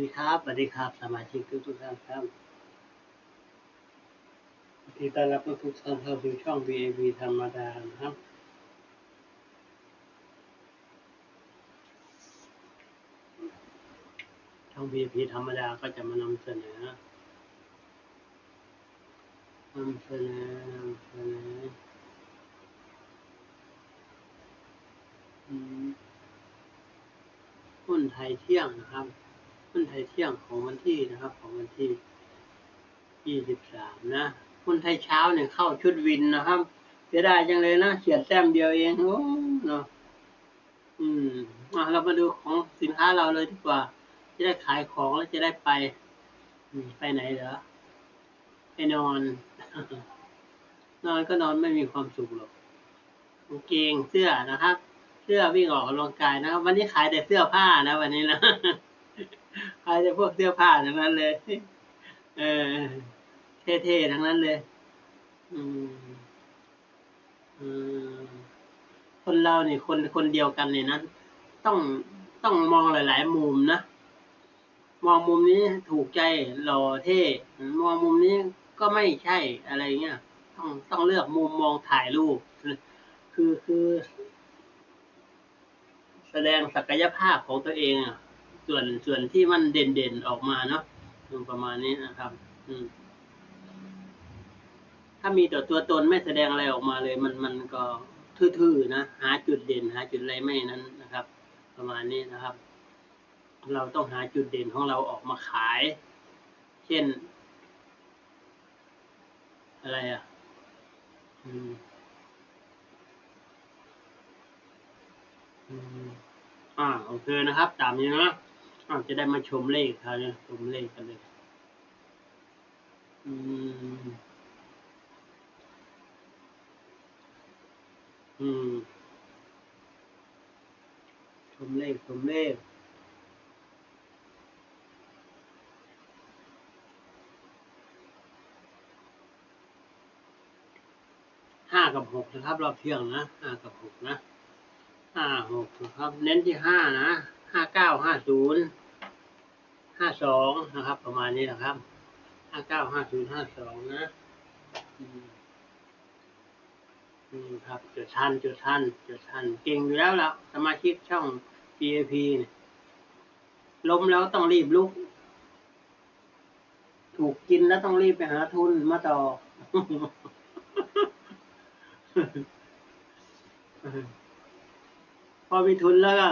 ดีครับสวัสดีครับสมาชิกทุกท่านครับยินดีต้อนรับทุกท่านเข้าสู่ช่อง VAV ธรรมดานะครับช่อง VAV ธรรมดาก็จะมานำเสนอหุ้นไทยเที่ยงนะครับหุ้นไทยเที่ยงของวันที่นะครับของวันที่23นะหุ้นไทยเช้าเนี่ยเข้าชุดวินนะครับเสียดายจังเลยนะเฉียดแต้มเดียวเองโอ้เนาะเรามาดูของสินค้าเราเลยดีกว่าจะได้ขายของแล้วจะได้ไปไหนเหรอไปนอน นอนก็นอนไม่มีความสุขหรอกกางเกงเสื้อนะครับเสื้อวิ่งออกกำลังกายนะครับวันนี้ขายแต่เสื้อผ้านะวันนี้นะขายแต่พวกเสื้อผ้าทั้งนั้นเลยเออเท่ๆทั้งนั้นเลยอืมอืมคนเราเนี่ยคนเดียวกันเนี่ยนะต้องต้องมองหลายๆมุมนะมองมุมนี้ถูกใจหล่อเท่มองมุมนี้ก็ไม่ใช่อะไรเงี้ยต้องเลือกมุมมองถ่ายรูปคือแสดงศักยภาพของตัวเองอ่ะส่วนที่มันเด่นๆออกมาเนาะประมาณนี้นะครับอืมถ้ามีแต่ตัวตนไม่แสดงอะไรออกมาเลยมันก็ทื่อๆนะหาจุดเด่นหาจุดอะไรไม่นั้นนะครับประมาณนี้นะครับเราต้องหาจุดเด่นของเราออกมาขายเช่นอะไรอ่ะอืมอืมโอเคนะครับตามนี้นะจะได้มาชมเลขครับเนี่ยชมเลขกันเลยอืมอืมชมเลข5 กับ 6นะครับรอบเที่ยงนะ5 กับ 6นะ5 6นะครับเน้นที่5 นะ59 50 52นะครับประมาณนี้นะครับ59 50 52นะอืมครับจดทันเก่งอยู่แล้วล่ะสมาชิกช่อง PAP เนี่ยล้มแล้วต้องรีบลุกถูกกินแล้วต้องรีบไปหาทุนมาต่อพอมีทุนแล้วก็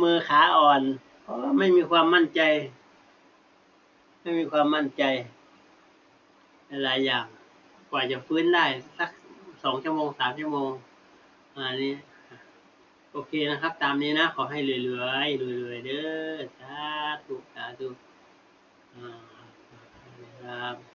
มือขาอ่อนเพราะไม่มีความมั่นใจหลายอย่างกว่าจะฟื้นได้สัก2 ชั่วโมง3 ชั่วโมงอันนี้โอเคนะครับตามนี้นะขอให้รวยๆรวยๆเด้อสาธุอ่าครับ